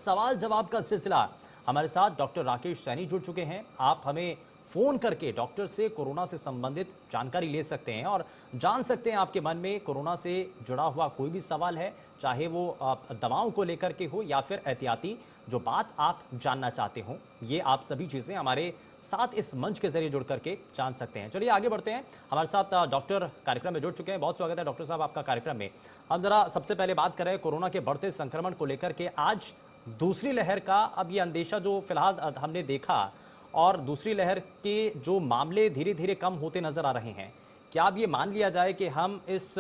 सवाल जवाब का सिलसिला। हमारे साथ डॉक्टर राकेश सैनी जुड़ चुके हैं। आप हमें फोन करके डॉक्टर से कोरोना से संबंधित जानकारी ले सकते हैं और जान सकते हैं आपके मन में कोरोना से जुड़ा हुआ कोई भी सवाल है, चाहे वो दवाओं को लेकर के हो या फिर एहतियाती जो बात आप जानना चाहते हो। ये आप सभी चीज़ें हमारे साथ इस मंच के जरिए जुड़ करके जान सकते हैं। चलिए आगे बढ़ते हैं। हमारे साथ डॉक्टर कार्यक्रम में जुड़ चुके हैं। बहुत स्वागत है डॉक्टर साहब आपका कार्यक्रम में। हम जरा सबसे पहले बात करें कोरोना के बढ़ते संक्रमण को लेकर के। आज दूसरी लहर का अब ये अंदेशा जो फिलहाल हमने देखा और दूसरी लहर के जो मामले धीरे धीरे कम होते नजर आ रहे हैं, क्या अब ये मान लिया जाए कि हम इस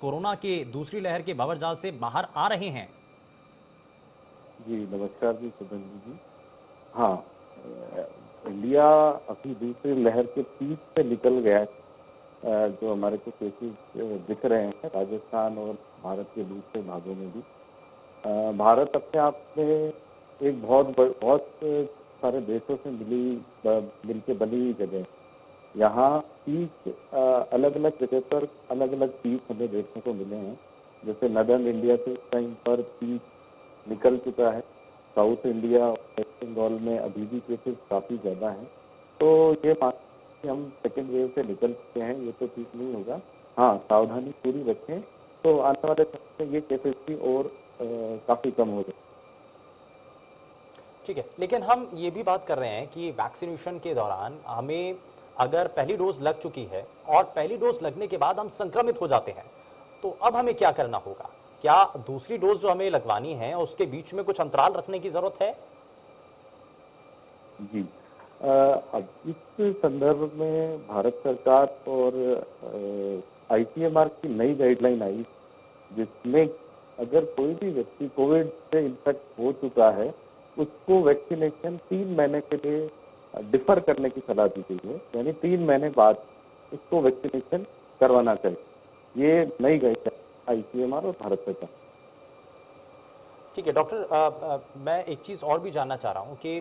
कोरोना के दूसरी लहर के भंवरजाल से बाहर आ रहे हैं? जी नमस्कार जी सुधन जी। हाँ, इंडिया अभी दूसरी लहर के पीक से निकल गया है। जो हमारे को केसेस दिख रहे हैं राजस्थान और भारत के दूसरे भागों में भी। भारत अपने आप में एक बहुत सारे देशों से मिलके बनी हुई जगह है। यहाँ पीक अलग अलग जगह पर अलग अलग पीक हमें देखने को मिले हैं। जैसे नदर्न इंडिया से इस टाइम पर पीक निकल चुका है। साउथ इंडिया और वेस्ट बंगाल में अभी भी केसेस काफ़ी ज़्यादा हैं। तो ये मान कि हम सेकेंड वेव से निकल चुके हैं, ये तो ठीक नहीं होगा। हाँ, सावधानी पूरी रखें तो आने वाले समय में ये केसेस भी और काफ़ी कम हो जाए। ठीक है, लेकिन हम ये भी बात कर रहे हैं कि वैक्सीनेशन के दौरान हमें अगर पहली डोज लग चुकी है और पहली डोज लगने के बाद हम संक्रमित हो जाते हैं, तो अब हमें क्या करना होगा? क्या दूसरी डोज जो हमें लगवानी है उसके बीच में कुछ अंतराल रखने की जरूरत है? जी, अब इस संदर्भ में भारत सरकार और ICMR की नई गाइडलाइन आई, जिसमें अगर कोई भी व्यक्ति कोविड से इन्फेक्ट हो चुका है उसको वैक्सीनेशन 3 महीने के लिए डिफर करने की सलाह दी गई है। यानी 3 महीने बाद उसको वैक्सीनेशन करवाना चाहिए। ये नई गाइडलाइन ICMR और भारत सरकार। ठीक है डॉक्टर, मैं एक चीज़ और भी जानना चाह रहा हूँ कि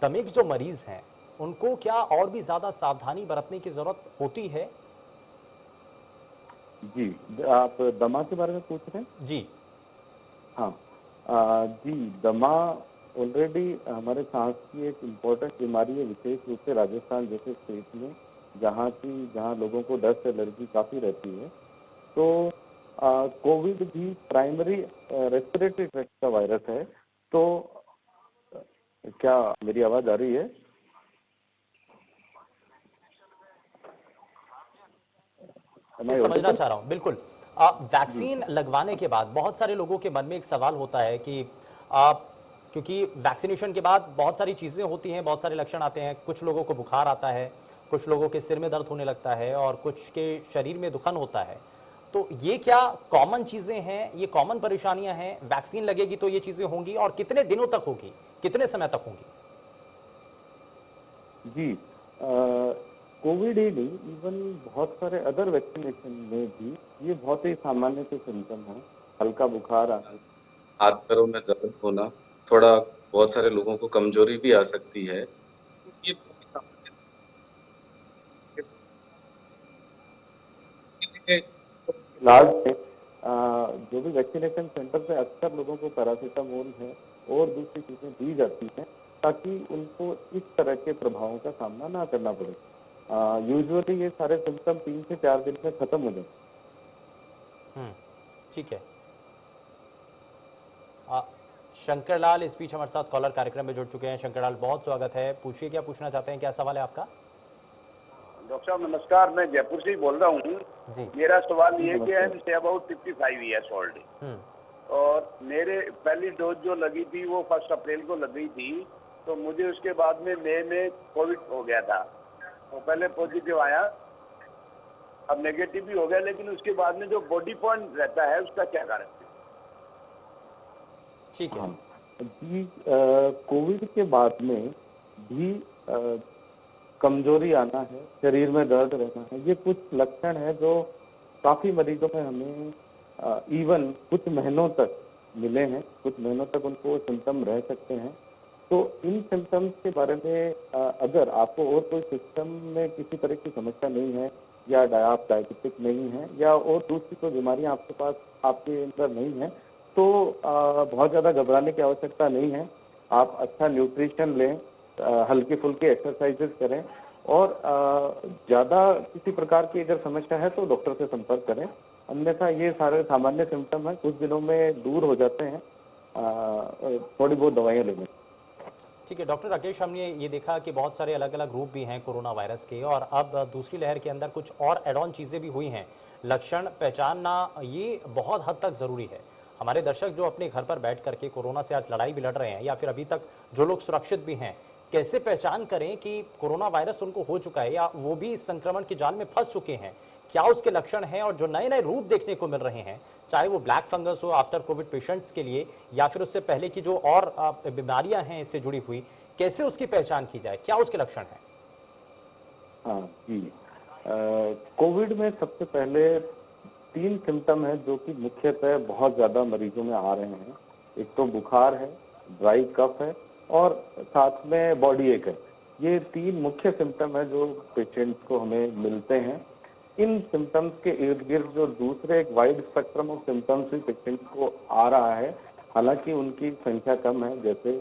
दमे के जो मरीज हैं उनको क्या और भी ज़्यादा सावधानी बरतने की ज़रूरत होती है? जी, आप दमा के बारे में पूछ रहे हैं? जी हाँ, जी, दमा ऑलरेडी हमारे सांस की एक इम्पोर्टेंट बीमारी है, विशेष रूप से राजस्थान जैसे स्टेट में जहाँ लोगों को डस्ट एलर्जी काफ़ी रहती है। तो कोविड भी प्राइमरी रेस्पिरेटरी ट्रैक्ट का वायरस है। तो क्या मेरी आवाज़ आ रही है? मैं समझना चाह रहा हूँ बिल्कुल। वैक्सीन लगवाने के बाद बहुत सारे लोगों के मन में एक सवाल होता है कि क्योंकि वैक्सीनेशन के बाद बहुत सारी चीज़ें होती हैं, बहुत सारे लक्षण आते हैं। कुछ लोगों को बुखार आता है, कुछ लोगों के सिर में दर्द होने लगता है और कुछ के शरीर में दुखन होता है। तो ये क्या कॉमन चीज़ें हैं, ये कॉमन परेशानियां हैं? वैक्सीन लगेगी तो ये चीज़ें होंगी और कितने दिनों तक होगी, कितने समय तक होंगी? जी, कोविड ही नहीं, इवन बहुत सारे अदर वैक्सीनेशन में भी ये बहुत ही सामान्य से सिम्टम है। हल्का बुखार आना, हाथ पैरों में दर्द होना, थोड़ा बहुत सारे लोगों को कमजोरी भी आ सकती है। ये इलाज में जो भी वैक्सीनेशन सेंटर पे अक्सर लोगों को पैरासीटामोल है और दूसरी चीजें दी जाती हैं ताकि उनको इस तरह के प्रभावों का सामना ना करना पड़े। यूजुअली ये सारे सिम्टम 3 से 4 दिन में खत्म हो जाते। ठीक है। शंकर लाल इस बीच हमारे साथ कॉलर कार्यक्रम में जुड़ चुके हैं। शंकर लाल, बहुत स्वागत है। पूछिए, क्या पूछना चाहते हैं, क्या सवाल है आपका? डॉक्टर साहब नमस्कार, मैं जयपुर से ही बोल रहा हूँ जी। मेरा सवाल ये है कि I am about 55 years old और मेरे पहली डोज जो लगी थी वो 1 अप्रैल को लग गई थी। तो मुझे उसके बाद में मई में कोविड हो गया था। तो पहले पॉजिटिव आया, अब नेगेटिव भी हो गया, लेकिन उसके बाद में जो बॉडी पॉइंट रहता है उसका क्या कारण है? ठीक है जी, कोविड के बाद में भी कमजोरी आना है, शरीर में दर्द रहना है, ये कुछ लक्षण है जो काफी मरीजों में हमें इवन कुछ महीनों तक मिले हैं। कुछ महीनों तक उनको सिम्टम रह सकते हैं। तो इन सिम्टम्स के बारे में अगर आपको और कोई सिस्टम में किसी तरह की समस्या नहीं है या आप डायबिटिक नहीं है या और दूसरी कोई बीमारियां आपके पास आपके अंदर नहीं है, तो बहुत ज़्यादा घबराने की आवश्यकता नहीं है। आप अच्छा न्यूट्रिशन लें, हल्की फुल्की एक्सरसाइजेस करें और ज़्यादा किसी प्रकार की अगर समस्या है तो डॉक्टर से संपर्क करें। अन्यथा ये सारे सामान्य सिम्टम हैं, कुछ दिनों में दूर हो जाते हैं थोड़ी बहुत दवाइयाँ लेने। ठीक है डॉक्टर राकेश, हमने ये देखा कि बहुत सारे अलग अलग रूप भी हैं कोरोना वायरस के, और अब दूसरी लहर के अंदर कुछ और एड ऑन चीज़ें भी हुई हैं। लक्षण पहचानना ये बहुत हद तक ज़रूरी है। हमारे दर्शक जो अपने घर पर बैठ करके कोरोना से आज लड़ाई भी लड़ रहे हैं, या फिर अभी तक जो लोग सुरक्षित भी हैं, कैसे पहचान करें कि कोरोना वायरस उनको हो चुका है या वो भी इस संक्रमण के जाल में फंस चुके हैं? क्या उसके लक्षण हैं? और जो नए नए रूप देखने को मिल रहे हैं, चाहे वो ब्लैक फंगस हो आफ्टर कोविड पेशेंट्स के लिए, या फिर उससे पहले की जो और बीमारियां हैं इससे जुड़ी हुई, कैसे उसकी पहचान की जाए? क्या उसके लक्षण हैं? हाँ जी, कोविड में सबसे पहले 3 सिम्टम है जो कि मुख्यतः बहुत ज्यादा मरीजों में आ रहे हैं। एक तो बुखार है, ड्राई कफ है और साथ में बॉडी एक है। ये 3 मुख्य सिम्टम है जो पेशेंट्स को हमें मिलते हैं। इन सिम्टम्स के इर्द गिर्द जो दूसरे एक वाइड स्पेक्ट्रम ऑफ सिम्टम्स भी पेशेंट्स को आ रहा है, हालांकि उनकी संख्या कम है, जैसे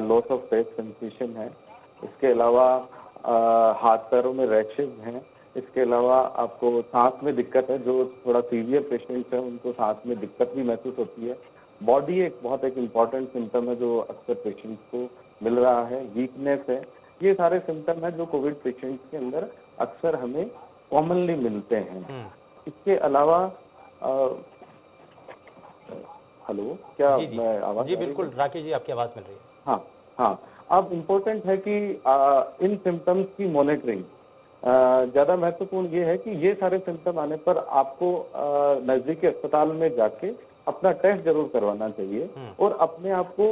लॉस ऑफ टेस्ट सेंसेशन है, इसके अलावा हाथ पैरों में रैशेज हैं, इसके अलावा आपको सांस में दिक्कत है, जो थोड़ा सीवियर पेशेंट्स हैं उनको सांस में दिक्कत भी महसूस होती है। बॉडी एक बहुत एक इम्पॉर्टेंट सिम्टम है जो अक्सर पेशेंट्स को मिल रहा है, वीकनेस है। ये सारे सिम्टम है जो कोविड पेशेंट्स के अंदर अक्सर हमें कॉमनली मिलते हैं। इसके अलावा हेलो, क्या जी जी मैं आवाज जी बिल्कुल राकेश जी, आपकी आवाज़ मिल रही है। हाँ हाँ, अब इम्पोर्टेंट है कि इन सिम्टम्स की मॉनिटरिंग ज़्यादा महत्वपूर्ण ये है कि ये सारे सिम्टम आने पर आपको नज़दीकी अस्पताल में जाके अपना टेस्ट जरूर करवाना चाहिए और अपने आप को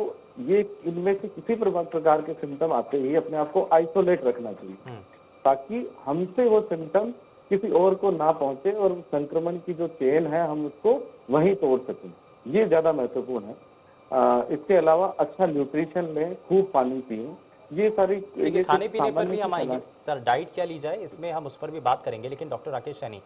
ये इनमें से किसी प्रकार के सिम्टम आते ही अपने आप को आइसोलेट रखना चाहिए, ताकि हमसे वो सिम्टम किसी और को ना पहुंचे और संक्रमण की जो चेन है हम उसको वहीं तोड़ सकें। ये ज़्यादा महत्वपूर्ण है। इसके अलावा अच्छा न्यूट्रिशन लें, खूब पानी पिएं, ये सारी ठीक है, खाने पीने पर भी हम आएंगे सर, डाइट क्या ली जाए इसमें हम उस पर भी बात करेंगे। लेकिन डॉक्टर राकेश सैनी,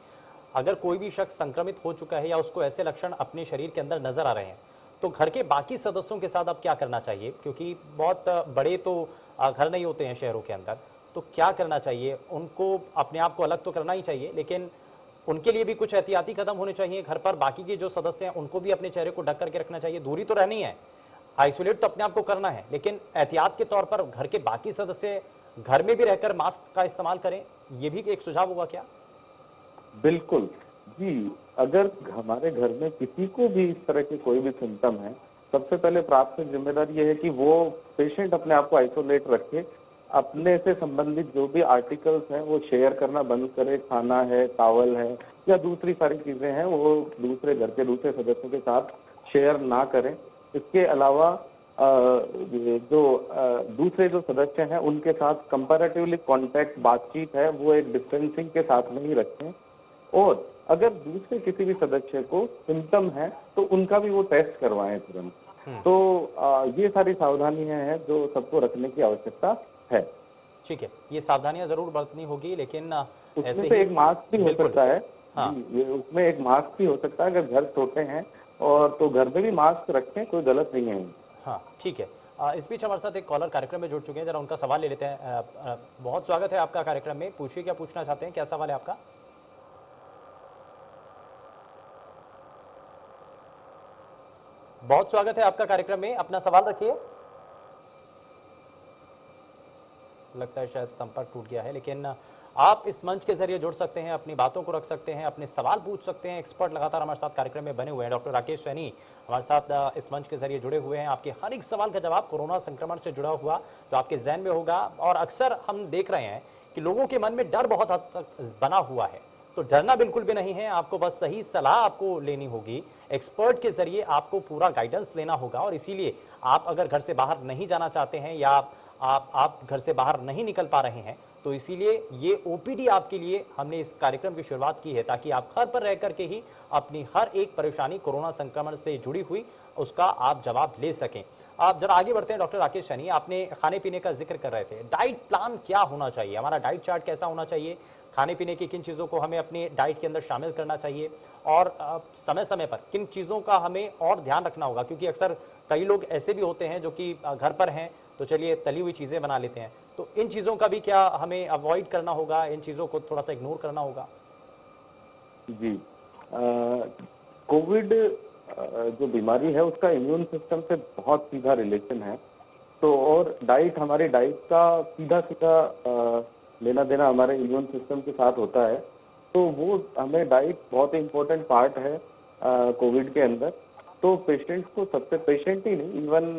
अगर कोई भी शख्स संक्रमित हो चुका है या उसको ऐसे लक्षण अपने शरीर के अंदर नजर आ रहे हैं, तो घर के बाकी सदस्यों के साथ अब क्या करना चाहिए? क्योंकि बहुत बड़े तो घर नहीं होते हैं शहरों के अंदर, तो क्या करना चाहिए? उनको अपने आप को अलग तो करना ही चाहिए, लेकिन उनके लिए भी कुछ एहतियाती कदम होने चाहिए। घर पर बाकी के जो सदस्य हैं उनको भी अपने चेहरे को ढक करके रखना चाहिए। दूरी तो रहनी है, आइसोलेट तो अपने आप को करना है, लेकिन एहतियात के तौर पर घर के बाकी सदस्य घर में भी रहकर मास्क का इस्तेमाल करें, ये भी एक सुझाव होगा क्या? बिल्कुल जी, अगर हमारे घर में किसी को भी इस तरह के कोई भी सिम्टम है, सबसे पहले प्राथमिक जिम्मेदारी ये है कि वो पेशेंट अपने आप को आइसोलेट रखे, अपने से संबंधित जो भी आर्टिकल्स हैं वो शेयर करना बंद करे। खाना है, टॉवल है या दूसरी सारी चीजें हैं वो दूसरे घर के दूसरे सदस्यों के साथ शेयर ना करें। इसके अलावा दूसरे जो सदस्य हैं उनके साथ कंपैरेटिवली कांटेक्ट बातचीत है वो एक डिस्टेंसिंग के साथ में ही रखें। और अगर दूसरे किसी भी सदस्य को सिम्टम है तो उनका भी वो टेस्ट करवाएं तुरंत। तो ये सारी सावधानियां हैं जो सबको रखने की आवश्यकता है। ठीक है, ये सावधानियां जरूर बरतनी होगी, लेकिन उसमें ऐसे से ही एक मास्क भी हो सकता है। हाँ। उसमें एक मास्क भी हो सकता है, अगर घर छोटे हैं और तो घर में भी मास्क रखें, कोई गलत नहीं है। हाँ ठीक है। इस बीच हमारे साथ एक कॉलर कार्यक्रम में जुड़ चुके हैं, जरा उनका सवाल ले लेते हैं। बहुत स्वागत है आपका कार्यक्रम में, पूछिए क्या पूछना चाहते हैं, क्या सवाल है आपका? बहुत स्वागत है आपका कार्यक्रम में, अपना सवाल रखिए। लगता है शायद संपर्क टूट गया है, लेकिन आप इस मंच के जरिए जुड़ सकते हैं, अपनी बातों को रख सकते हैं, अपने सवाल पूछ सकते हैं। एक्सपर्ट लगातार हमारे साथ कार्यक्रम में बने हुए हैं। डॉक्टर राकेश सैनी हमारे साथ इस मंच के जरिए जुड़े हुए हैं। आपके हर एक सवाल का जवाब कोरोना संक्रमण से जुड़ा हुआ जो आपके जहन में होगा। और अक्सर हम देख रहे हैं कि लोगों के मन में डर बहुत हद तक बना हुआ है, तो डरना बिल्कुल भी नहीं है। आपको बस सही सलाह आपको लेनी होगी, एक्सपर्ट के जरिए आपको पूरा गाइडेंस लेना होगा। और इसीलिए आप अगर घर से बाहर नहीं जाना चाहते हैं या आप घर से बाहर नहीं निकल पा रहे हैं, तो इसीलिए ये ओपीडी आपके लिए हमने इस कार्यक्रम की शुरुआत की है, ताकि आप घर पर रह करके ही अपनी हर एक परेशानी कोरोना संक्रमण से जुड़ी हुई उसका आप जवाब ले सकें। आप जरा आगे बढ़ते हैं। डॉक्टर राकेश सैनी, आपने खाने पीने का जिक्र कर रहे थे, डाइट प्लान क्या होना चाहिए, हमारा डाइट चार्ट कैसा होना चाहिए, खाने पीने की किन चीज़ों को हमें अपनी डाइट के अंदर शामिल करना चाहिए और समय समय पर किन किन चीज़ों का हमें और ध्यान रखना होगा, क्योंकि अक्सर कई लोग ऐसे भी होते हैं जो कि घर पर हैं तो चलिए तली हुई चीज़ें बना लेते हैं, तो इन चीज़ों का भी क्या हमें अवॉइड करना होगा, इन चीज़ों को थोड़ा सा इग्नोर करना होगा? जी। कोविड जो बीमारी है उसका इम्यून सिस्टम से बहुत सीधा रिलेशन है। तो और डाइट, हमारी डाइट का सीधा सीधा लेना देना हमारे इम्यून सिस्टम के साथ होता है। तो वो हमें डाइट बहुत इम्पोर्टेंट पार्ट है कोविड के अंदर। तो पेशेंट्स को, सबसे पेशेंट ही नहीं, इवन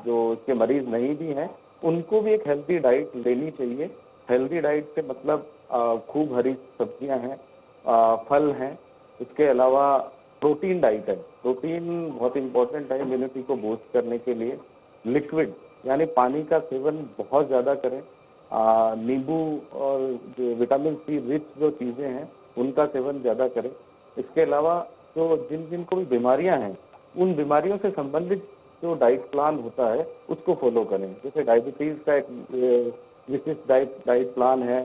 जो इसके मरीज नहीं भी हैं उनको भी एक हेल्दी डाइट लेनी चाहिए। हेल्दी डाइट से मतलब खूब हरी सब्जियां हैं, फल हैं, इसके अलावा प्रोटीन डाइट है। प्रोटीन बहुत इंपॉर्टेंट है इम्यूनिटी को बूस्ट करने के लिए। लिक्विड यानी पानी का सेवन बहुत ज़्यादा करें। नींबू और जो विटामिन सी रिच जो चीज़ें हैं उनका सेवन ज़्यादा करें। इसके अलावा जो जिनको भी बीमारियां हैं उन बीमारियों से संबंधित जो डाइट प्लान होता है उसको फॉलो करें। जैसे डायबिटीज़ का एक विशिष्ट डाइट प्लान है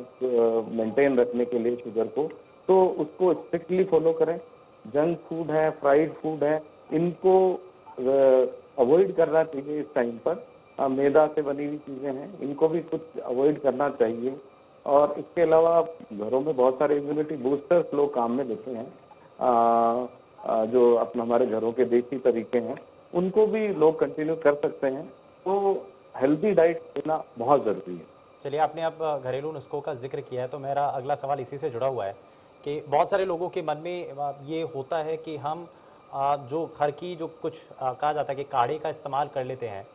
मेंटेन रखने के लिए शुगर को, तो उसको स्ट्रिक्टली फॉलो करें। जंक फूड है, फ्राइड फूड है, इनको अवॉइड करना चाहिए इस टाइम पर। मैदा से बनी हुई चीज़ें हैं, इनको भी कुछ अवॉइड करना चाहिए। और इसके अलावा घरों में बहुत सारे इम्यूनिटी बूस्टर्स लोग काम में लेते हैं, जो अपना हमारे घरों के देसी तरीके हैं उनको भी लोग कंटिन्यू कर सकते हैं। तो हेल्दी डाइट लेना बहुत ज़रूरी है। चलिए, आपने अब घरेलू नुस्खों का जिक्र किया है तो मेरा अगला सवाल इसी से जुड़ा हुआ है कि बहुत सारे लोगों के मन में ये होता है कि हम जो घर की जो कुछ कहा जाता है कि काढ़े का इस्तेमाल कर लेते हैं,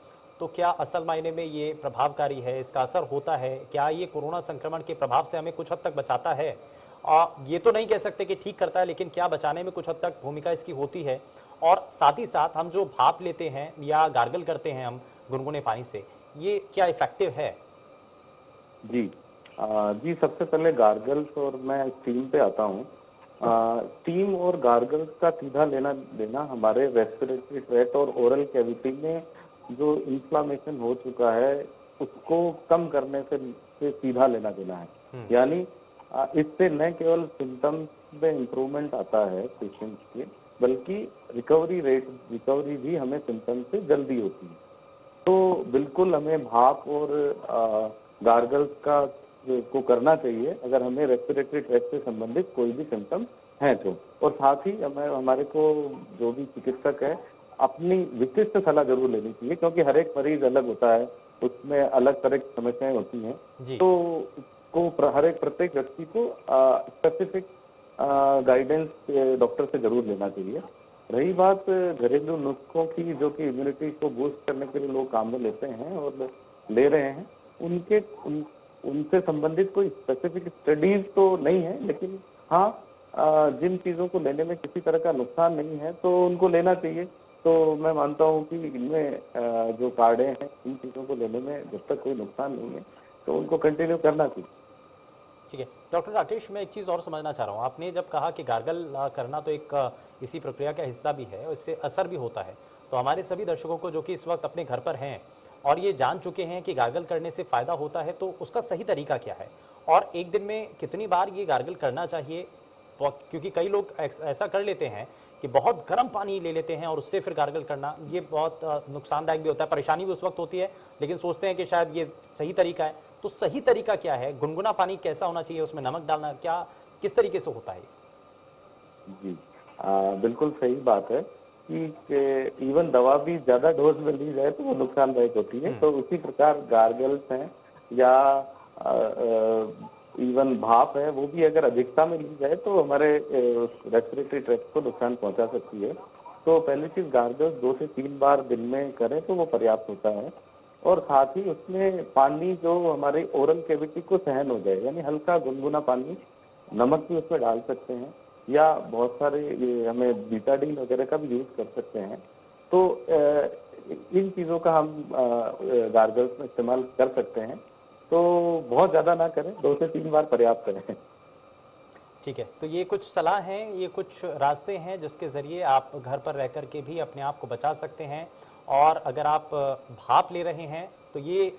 तो क्या असल मायने में ये प्रभावकारी है, इसका असर होता है, क्या ये कोरोना संक्रमण के प्रभाव से हमें कुछ हद तक बचाता है? ये तो नहीं कह सकते कि ठीक करता है, लेकिन क्या बचाने में कुछ हद तक भूमिका इसकी होती है? और साथ ही साथ हम जो भाप लेते हैं या गार्गल करते हैं हम गुनगुने पानी से, ये क्या इफेक्टिव है? जी जी, सबसे पहले गार्गल्स और मैं स्टीम पे आता हूँ। स्टीम और गार्गल्स का सीधा लेना देना हमारे रेस्पिरेटरी ट्रैक्ट और ओरल कैविटी में जो इन्फ्लामेशन हो चुका है उसको कम करने से सीधा लेना देना है। यानी इससे न केवल सिम्टम्स में इम्प्रूवमेंट आता है पेशेंट्स के, बल्कि रिकवरी भी हमें सिम्टम्स से जल्दी होती है। तो बिल्कुल हमें भाप और गार्गल्स को करना चाहिए अगर हमें रेस्पिरेटरी ट्रैक्ट से संबंधित कोई भी सिम्टम है तो। और साथ ही हमारे को जो भी चिकित्सक है अपनी विशिष्ट सलाह जरूर लेनी चाहिए, क्योंकि हर एक मरीज अलग होता है, उसमें अलग तरह की समस्याएं होती हैं। तो हर एक प्रत्येक व्यक्ति को स्पेसिफिक गाइडेंस डॉक्टर से जरूर लेना चाहिए। रही बात घरेलू नुस्खों की, जो कि इम्यूनिटी को बूस्ट करने के लिए लोग काम में लेते हैं और ले रहे हैं, उनसे संबंधित कोई स्पेसिफिक स्टडीज तो नहीं है, लेकिन हाँ जिन चीज़ों को लेने में किसी तरह का नुकसान नहीं है तो उनको लेना चाहिए। तो मैं मानता हूँ कि इनमें जो काढ़े हैं इन चीज़ों को लेने में जब तक कोई नुकसान नहीं है तो उनको कंटिन्यू करना चाहिए। ठीक है डॉक्टर राकेश, मैं एक चीज़ और समझना चाह रहा हूँ। आपने जब कहा कि गार्गल करना तो एक इसी प्रक्रिया का हिस्सा भी है और इससे असर भी होता है, तो हमारे सभी दर्शकों को जो कि इस वक्त अपने घर पर हैं और ये जान चुके हैं कि गार्गल करने से फ़ायदा होता है, तो उसका सही तरीका क्या है और एक दिन में कितनी बार ये गार्गल करना चाहिए? क्योंकि कई लोग ऐसा कर लेते हैं कि बहुत गर्म पानी ले लेते हैं और उससे फिर गार्गल करना, ये बहुत नुकसानदायक भी होता है, परेशानी भी उस वक्त होती है, लेकिन सोचते हैं कि शायद ये सही तरीका है। तो सही तरीका क्या है? गुनगुना पानी कैसा होना चाहिए, उसमें नमक डालना, क्या किस तरीके से होता है? जी बिल्कुल सही बात है कि इवन दवा भी ज्यादा डोज में ली जाए तो वो नुकसानदायक होती है। तो उसी प्रकार गार्गल्स हैं या इवन भाप है, वो भी अगर अधिकता में ली जाए तो हमारे रेस्पिरेटरी ट्रैक्ट को नुकसान पहुंचा सकती है। तो पहली चीज, गार्गल्स 2 से 3 बार दिन में करें तो वो पर्याप्त होता है। और साथ ही उसमें पानी जो हमारे ओरल कैविटी को सहन हो जाए, यानी हल्का गुनगुना पानी, नमक भी उसमें डाल सकते हैं या बहुत सारे ये हमें बीटाडीन वगैरह का भी यूज कर सकते हैं। तो इन चीज़ों का हम गार्गल्स में इस्तेमाल कर सकते हैं। तो बहुत ज़्यादा ना करें, 2 से 3 बार पर्याप्त करें। ठीक है, तो ये कुछ सलाह हैं, ये कुछ रास्ते हैं जिसके ज़रिए आप घर पर रह कर के भी अपने आप को बचा सकते हैं। और अगर आप भाप ले रहे हैं तो ये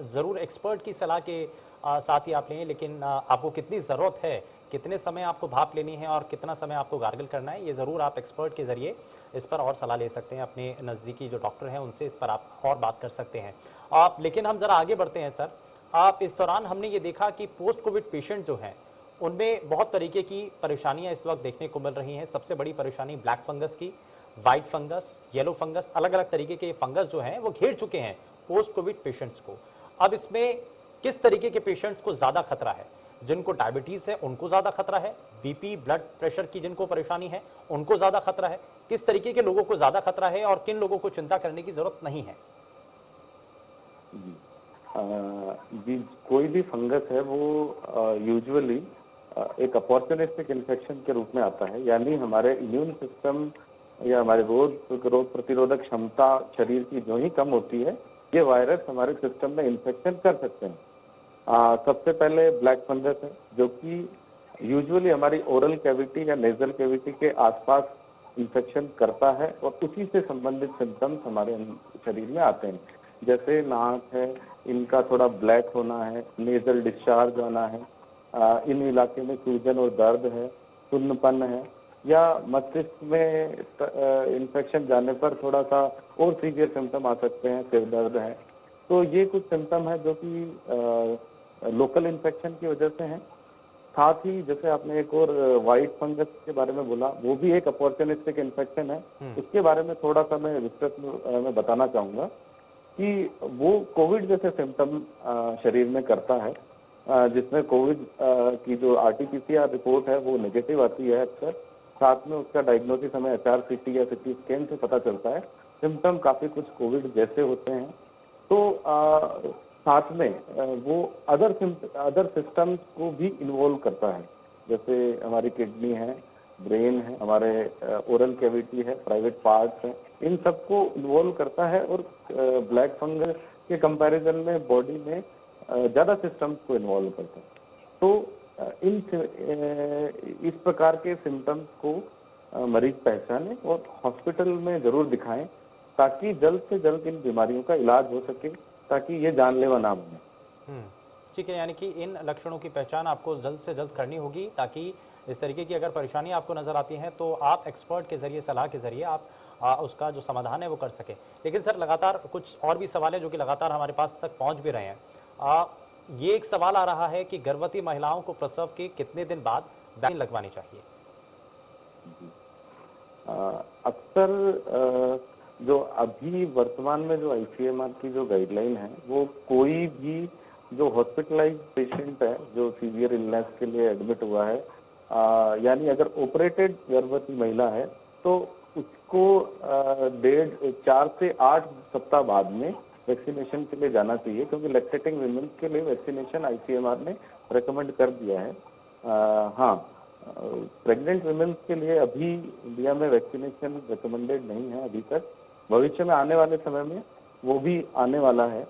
ज़रूर एक्सपर्ट की सलाह के साथ ही आप लें, लेकिन आपको कितनी ज़रूरत है, कितने समय आपको भाप लेनी है और कितना समय आपको गार्गल करना है, ये ज़रूर आप एक्सपर्ट के ज़रिए इस पर और सलाह ले सकते हैं। अपने नज़दीकी जो डॉक्टर हैं उनसे इस पर आप और बात कर सकते हैं। आप लेकिन हम ज़रा आगे बढ़ते हैं सर। आप इस दौरान हमने ये देखा कि पोस्ट कोविड पेशेंट जो हैं उनमें बहुत तरीके की परेशानियां इस वक्त देखने को मिल रही हैं। सबसे बड़ी परेशानी ब्लैक फंगस की, वाइट फंगस, येलो फंगस, अलग अलग तरीके के फंगस जो हैं वो घेर चुके हैं पोस्ट कोविड पेशेंट्स को। अब इसमें किस तरीके के पेशेंट्स को ज़्यादा खतरा है? जिनको डायबिटीज़ है उनको ज़्यादा खतरा है, बीपी ब्लड प्रेशर की जिनको परेशानी है उनको ज़्यादा खतरा है? किस तरीके के लोगों को ज़्यादा खतरा है और किन लोगों को चिंता करने की ज़रूरत नहीं है? जी, कोई भी फंगस है वो यूजुअली एक अपॉर्चुनिस्टिक इन्फेक्शन के रूप में आता है, यानी हमारे इम्यून सिस्टम या हमारे रोग प्रतिरोधक क्षमता शरीर की जो ही कम होती है, ये वायरस हमारे सिस्टम में इन्फेक्शन कर सकते हैं। सबसे पहले ब्लैक फंगस है, जो कि यूजुअली हमारी ओरल कैविटी या नेजल कैविटी के आसपास इन्फेक्शन करता है और उसी से संबंधित सिम्टम्स हमारे शरीर में आते हैं, जैसे नाक है, इनका थोड़ा ब्लैक होना है, नेजल डिस्चार्ज होना है, इन इलाके में सूजन और दर्द है, सुन्नपन है, या मस्तिष्क में इन्फेक्शन जाने पर थोड़ा सा और सीवियर सिम्टम आ सकते हैं, सिर दर्द है। तो ये कुछ सिम्टम है जो कि लोकल इन्फेक्शन की वजह से हैं। साथ ही जैसे आपने एक और वाइट फंगस के बारे में बोला, वो भी एक अपॉर्चुनिस्टिक इन्फेक्शन है। उसके बारे में थोड़ा सा मैं विस्तृत में बताना चाहूँगा कि वो कोविड जैसे सिम्टम शरीर में करता है, जिसमें कोविड की जो आरटीपीसीआर रिपोर्ट है वो नेगेटिव आती है अक्सर। साथ में उसका डायग्नोसिस हमें एचआरसीटी या सीटी स्कैन से पता चलता है। सिम्टम काफ़ी कुछ कोविड जैसे होते हैं। तो साथ में वो अदर सिस्टम्स को भी इन्वॉल्व करता है, जैसे हमारी किडनी है, ब्रेन है, हमारे ओरल कैविटी है, प्राइवेट पार्ट्स हैं, इन सबको इन्वॉल्व करता है। और ब्लैक फंगस के कंपैरिजन में बॉडी में ज़्यादा सिस्टम्स को इन्वॉल्व करता है। तो इस प्रकार के सिम्टम्स को मरीज पहचाने और हॉस्पिटल में ज़रूर दिखाएं, ताकि जल्द से जल्द इन बीमारियों का इलाज हो सके, ताकि ये जानलेवा ना बने। ठीक है, यानी कि इन लक्षणों की पहचान आपको जल्द से जल्द करनी होगी, ताकि इस तरीके की अगर परेशानी आपको नज़र आती हैं तो आप एक्सपर्ट के ज़रिए, सलाह के ज़रिए आप उसका जो समाधान है वो कर सकें। लेकिन सर लगातार कुछ और भी सवाल है जो कि लगातार हमारे पास तक पहुँच भी रहे हैं। ये एक सवाल आ रहा है कि गर्भवती महिलाओं को प्रसव के कितने दिन बाद वैक्सीन लगवानी चाहिए? अक्सर जो अभी वर्तमान में जो आईसीएमआर की जो गाइडलाइन है, वो कोई भी जो हॉस्पिटलाइज पेशेंट है जो सीवियर इलनेस के लिए एडमिट हुआ है, यानी अगर ऑपरेटेड गर्भवती महिला है, तो उसको 4 से 8 सप्ताह बाद में वैक्सीनेशन के लिए जाना चाहिए, क्योंकि लैक्टेटिंग वुमेन के लिए वैक्सीनेशन आईसीएमआर ने रेकमेंड कर दिया है। हाँ, प्रेग्नेंट वुमेन के लिए अभी इंडिया में वैक्सीनेशन रिकमेंडेड नहीं है अभी तक। भविष्य में आने वाले समय में वो भी आने वाला है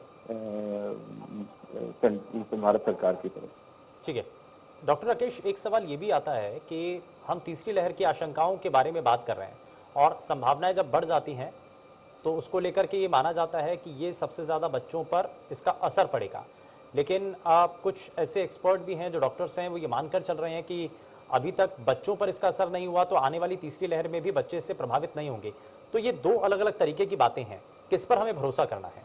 भारत सरकार की तरफ। ठीक है डॉक्टर राकेश, एक सवाल ये भी आता है कि हम तीसरी लहर की आशंकाओं के बारे में बात कर रहे हैं और संभावनाएं जब बढ़ जाती हैं तो उसको लेकर के ये माना जाता है कि ये सबसे ज़्यादा बच्चों पर इसका असर पड़ेगा। लेकिन कुछ ऐसे एक्सपर्ट भी हैं जो डॉक्टर्स हैं वो ये मानकर चल रहे हैं कि अभी तक बच्चों पर इसका असर नहीं हुआ, तो आने वाली तीसरी लहर में भी बच्चे इससे प्रभावित नहीं होंगे। तो ये दो अलग अलग तरीके की बातें हैं, किस पर हमें भरोसा करना है?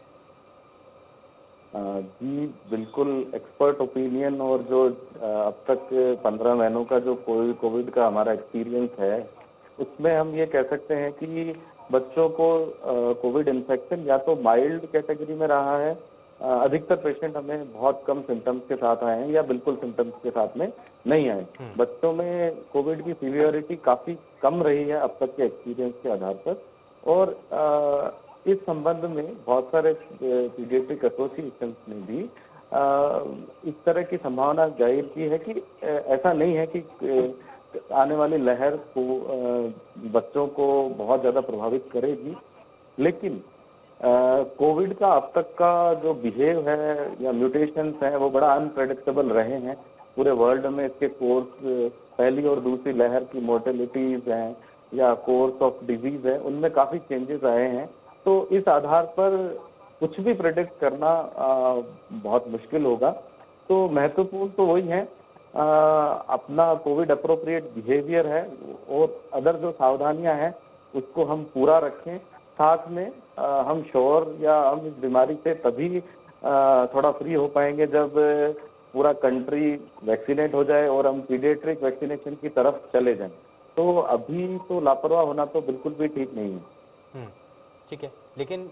जी बिल्कुल, एक्सपर्ट ओपिनियन और जो अब तक 15 महीनों का जो कोविड का हमारा एक्सपीरियंस है, उसमें हम ये कह सकते हैं कि बच्चों को कोविड इन्फेक्शन या तो माइल्ड कैटेगरी में रहा है। अधिकतर पेशेंट हमें बहुत कम सिम्टम्स के साथ आए हैं या बिल्कुल सिम्टम्स के साथ में नहीं आए। बच्चों में कोविड की सीवियरिटी काफ़ी कम रही है अब तक के एक्सपीरियंस के आधार पर। और इस संबंध में बहुत सारे पीडियाट्रिक एसोसिएशन ने भी इस तरह की संभावना जाहिर की है कि ऐसा नहीं है कि आने वाली लहर को बच्चों को बहुत ज़्यादा प्रभावित करेगी, लेकिन कोविड का अब तक का जो बिहेव है या म्यूटेशंस हैं वो बड़ा अनप्रेडिक्टेबल रहे हैं पूरे वर्ल्ड में। इसके कोर्स, पहली और दूसरी लहर की मोर्टेलिटीज हैं या कोर्स ऑफ डिजीज है, उनमें काफ़ी चेंजेस आए हैं। तो इस आधार पर कुछ भी प्रेडिक्ट करना बहुत मुश्किल होगा। तो महत्वपूर्ण तो वही है अपना कोविड अप्रोप्रिएट बिहेवियर है और अदर जो सावधानियां हैं उसको हम पूरा रखें। साथ में हम श्योर या हम इस बीमारी से तभी थोड़ा फ्री हो पाएंगे जब पूरा कंट्री वैक्सीनेट हो जाए और हम पीडियाट्रिक वैक्सीनेशन की तरफ चले जाएं। तो अभी तो लापरवाह होना तो बिल्कुल भी ठीक नहीं है। ठीक है, लेकिन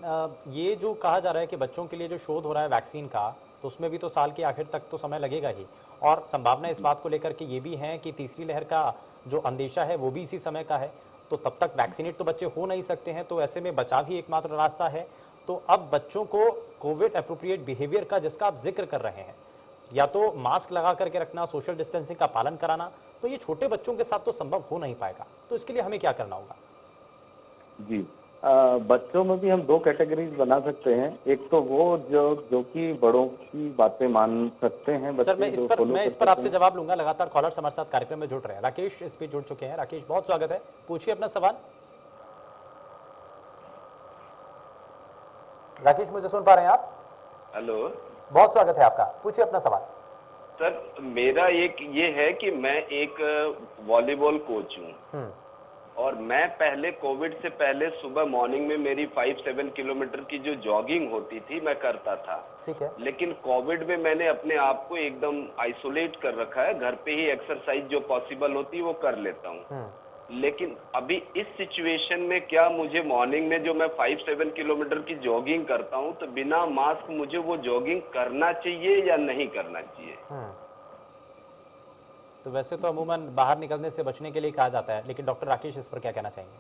ये जो कहा जा रहा है कि बच्चों के लिए जो शोध हो रहा है वैक्सीन का, तो उसमें भी तो साल के आखिर तक तो समय लगेगा ही, और संभावना इस बात को लेकर के ये भी है कि तीसरी लहर का जो अंदेशा है वो भी इसी समय का है, तो तब तक वैक्सीनेट तो बच्चे हो नहीं सकते हैं, तो ऐसे में बचाव ही एकमात्र रास्ता है। तो अब बच्चों को कोविड एप्रोप्रिएट बिहेवियर का जिसका आप जिक्र कर रहे हैं, या तो मास्क लगा करके रखना, सोशल डिस्टेंसिंग का पालन कराना, तो ये छोटे बच्चों के साथ तो संभव हो नहीं पाएगा। तो इसके लिए हमें क्या करना होगा? जी, बच्चों में भी हम दो कैटेगरीज बना सकते हैं। एक तो वो जो कि बड़ों की बातें मान सकते हैं। सर, मैं इस पर आपसे जवाब लूंगा। लगातार कॉलर्स हमारे साथ कार्यक्रम में जुड़ रहे हैं। राकेश इस पे जुड़ चुके हैं। राकेश, बहुत स्वागत है, पूछिए अपना सवाल। राकेश, मुझे सुन पा रहे हैं आप? हेलो, बहुत स्वागत है आपका, पूछिए अपना सवाल। सर मेरा एक ये है कि मैं एक वॉलीबॉल कोच हूँ और मैं पहले कोविड से पहले सुबह मॉर्निंग में मेरी 5-7 किलोमीटर की जो जॉगिंग होती थी मैं करता था। ठीक है। लेकिन कोविड में मैंने अपने आप को एकदम आइसोलेट कर रखा है, घर पे ही एक्सरसाइज जो पॉसिबल होती है वो कर लेता हूँ। लेकिन अभी इस सिचुएशन में क्या मुझे मॉर्निंग में जो मैं 5-7 किलोमीटर की जॉगिंग करता हूँ तो बिना मास्क मुझे वो जॉगिंग करना चाहिए या नहीं करना चाहिए? तो वैसे तो अमूमन बाहर निकलने से बचने के लिए कहा जाता है, लेकिन डॉक्टर राकेश इस पर क्या कहना चाहेंगे?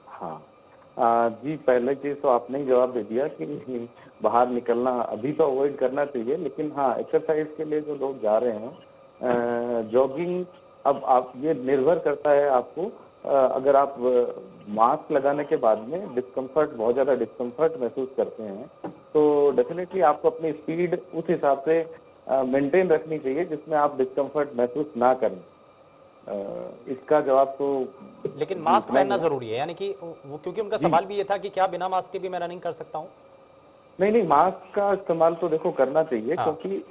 हाँ, जी, पहले चीज तो आपने ही जवाब दे दिया कि बाहर निकलना अभी तो अवॉइड करना चाहिए, लेकिन हाँ, एक्सरसाइज के लिए जो लोग जा रहे हैं, जॉगिंग, अब आप ये निर्भर करता है आपको, अगर आप मास्क लगाने के बाद में डिस्कम्फर्ट, बहुत ज़्यादा डिस्कम्फर्ट महसूस करते हैं तो डेफिनेटली आपको अपनी स्पीड उस हिसाब से मेंटेन रखनी चाहिए जिसमें आप डिस्कम्फर्ट महसूस ना करें। इसका जवाब तो, लेकिन मास्क पहनना जरूरी है, यानी कि वो, क्योंकि उनका सवाल भी ये था कि क्या बिना मास्क के भी मैं रनिंग कर सकता हूँ? नहीं, मास्क का इस्तेमाल तो देखो करना चाहिए। हाँ। क्योंकि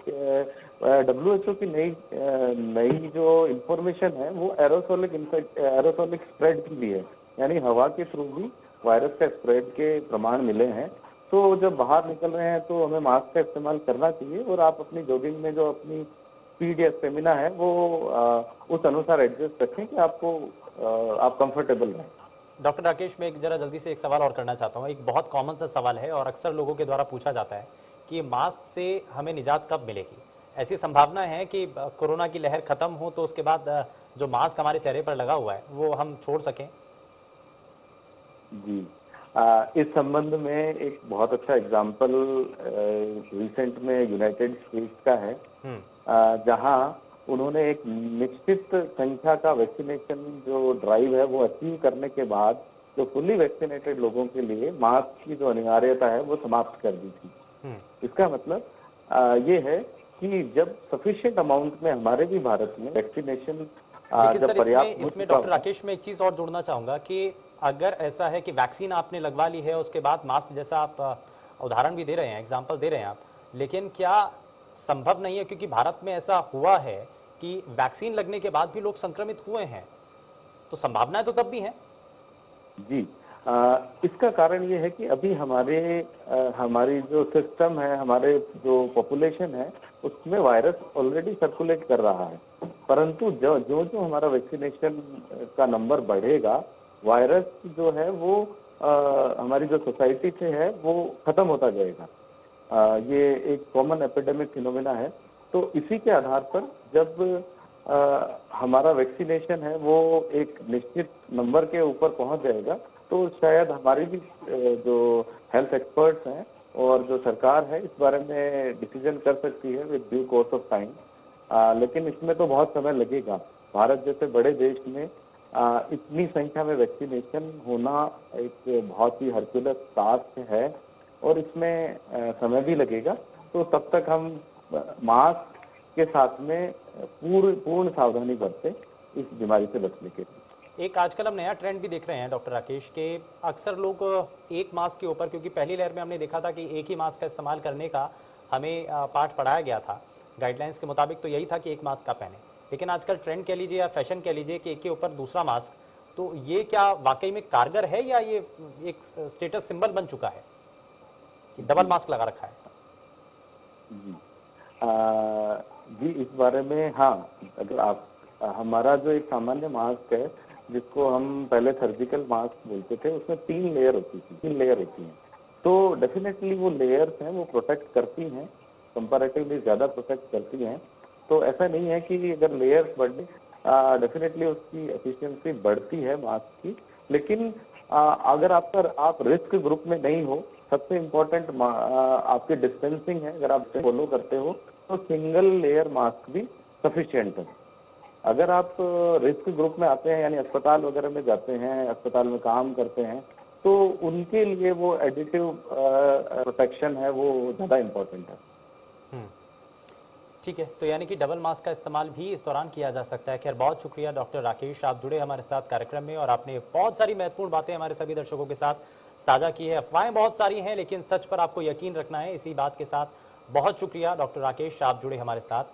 WHO की नई जो इंफॉर्मेशन है वो एरोसोलिक स्प्रेड की भी है, यानी हवा के थ्रू भी वायरस का स्प्रेड के प्रमाण मिले हैं। तो जब बाहर निकल रहे हैं तो हमें मास्क का इस्तेमाल करना चाहिए और आप अपनी जॉगिंग में जो अपनी स्पीड या स्टेमिना है वो उस अनुसार एडजस्ट रखें कि आप कंफर्टेबल रहें। डॉक्टर राकेश, मैं एक जरा जल्दी से एक सवाल और करना चाहता हूँ। एक बहुत कॉमन सा सवाल है और अक्सर लोगों के द्वारा पूछा जाता है कि मास्क से हमें निजात कब मिलेगी? ऐसी संभावना है कि कोरोना की लहर खत्म हो तो उसके बाद जो मास्क हमारे चेहरे पर लगा हुआ है वो हम छोड़ सकें? जी, इस संबंध में एक बहुत अच्छा एग्जाम्पल रिसेंट में यूनाइटेड स्टेट्स का है, जहां उन्होंने एक निश्चित संख्या का वैक्सीनेशन जो ड्राइव है वो अचीव करने के बाद जो फुली वैक्सीनेटेड लोगों के लिए मास्क की जो अनिवार्यता है वो समाप्त कर दी थी। इसका मतलब ये है कि जब सफिशिएंट अमाउंट में हमारे भी भारत में वैक्सीनेशन, लेकिन सर इसमें डॉक्टर राकेश, मैं एक चीज और जोड़ना चाहूंगा कि अगर ऐसा है कि वैक्सीन आपने लगवा ली है उसके बाद मास्क, जैसा आप उदाहरण भी दे रहे हैं, एग्जाम्पल दे रहे हैं आप, लेकिन क्या संभव नहीं है, क्योंकि भारत में ऐसा हुआ है कि वैक्सीन लगने के बाद भी लोग संक्रमित हुए हैं, तो संभावनाएं तो तब भी हैं? जी, इसका कारण ये है कि अभी हमारी जो सिस्टम है, हमारे जो पॉपुलेशन है उसमें वायरस ऑलरेडी सर्कुलेट कर रहा है, परंतु जो हमारा वैक्सीनेशन का नंबर बढ़ेगा, वायरस जो है वो हमारी जो सोसाइटी से है वो खत्म होता जाएगा। ये एक कॉमन एपिडेमिक फिनोमेना है। तो इसी के आधार पर जब हमारा वैक्सीनेशन है वो एक निश्चित नंबर के ऊपर पहुंच जाएगा तो शायद हमारी भी जो हेल्थ एक्सपर्ट्स हैं और जो सरकार है इस बारे में डिसीजन कर सकती है with due course of time, लेकिन इसमें तो बहुत समय लगेगा। भारत जैसे बड़े देश में इतनी संख्या में वैक्सीनेशन होना एक बहुत ही हरक्युलस टास्क है और इसमें समय भी लगेगा। तो तब तक हम मास्क के साथ में पूर्ण सावधानी बरतें इस बीमारी से बचने के लिए। एक आजकल हम नया ट्रेंड भी देख रहे हैं डॉक्टर राकेश के, अक्सर लोग एक मास्क के ऊपर, क्योंकि पहली लहर में हमने देखा था कि एक ही मास्क का इस्तेमाल करने का हमें पाठ पढ़ाया गया था, गाइडलाइंस के मुताबिक तो यही था कि एक मास्क आप पहने, लेकिन आजकल ट्रेंड कह लीजिए या फैशन कह लीजिए कि एक के ऊपर दूसरा मास्क, तो ये क्या वाकई में कारगर है या ये एक स्टेटस सिंबल बन चुका है कि डबल मास्क लगा रखा है? जी जी, इस बारे में हाँ, अगर आप हमारा जो एक सामान्य मास्क है जिसको हम पहले सर्जिकल मास्क बोलते थे, उसमें 3 लेयर होती थी, 3 लेयर होती हैं। तो डेफिनेटली वो लेयर्स हैं वो प्रोटेक्ट करती हैं, कंपैरेटिवली ज़्यादा प्रोटेक्ट करती हैं। तो ऐसा नहीं है कि अगर लेयर्स बढ़े, डेफिनेटली उसकी एफिशिएंसी बढ़ती है मास्क की, लेकिन अगर आप रिस्क ग्रुप में नहीं हो, सबसे इम्पोर्टेंट आपकी डिस्टेंसिंग है, अगर आप फॉलो करते हो तो सिंगल लेयर मास्क भी सफिशिएंट है। अगर आप रिस्क ग्रुप में आते हैं, यानी अस्पताल वगैरह में जाते हैं, अस्पताल में काम करते हैं, तो उनके लिए वो एडिटिव प्रोटेक्शन है वो ज़्यादा इम्पोर्टेंट है। ठीक है, तो यानी कि डबल मास्क का इस्तेमाल भी इस दौरान किया जा सकता है। खैर, बहुत शुक्रिया डॉक्टर राकेश, आप जुड़े हमारे साथ कार्यक्रम में और आपने बहुत सारी महत्वपूर्ण बातें हमारे सभी दर्शकों के साथ साझा की है। अफवाहें बहुत सारी हैं, लेकिन सच पर आपको यकीन रखना है, इसी बात के साथ बहुत शुक्रिया डॉक्टर राकेश, आप जुड़े हमारे साथ।